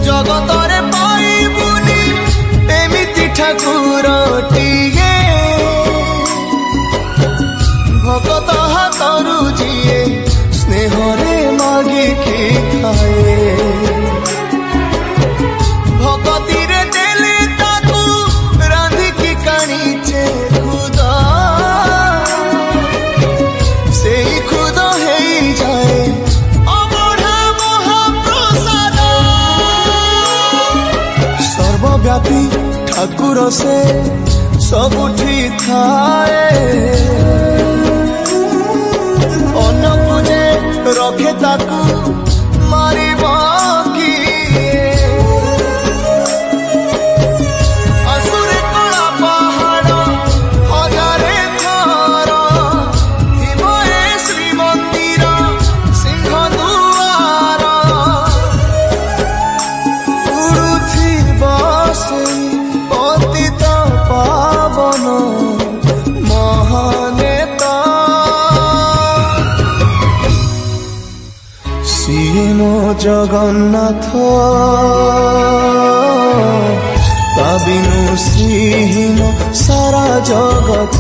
जगतरे पाइबुनी एमिति ठाकुरटिए भगत हाथरू जिए स्नेहरे मागिकी खाए भगती रे देले ताकू रांधिकी काणीचे खुद से खुद है जाए अबढ़ा महाप्रसाद सर्वव्यापी ठाकुर से सबुठी थाए अन्न पूजे रखे ताकू मारी असुरे कला पहाड़ हजारे थर हिमए श्री मंदिर सिंह दुआर उड़ुथी बसे पतित पावन महानेता सिए मो जगन्नाथ ता बिनु श्रीहीन सारा जगत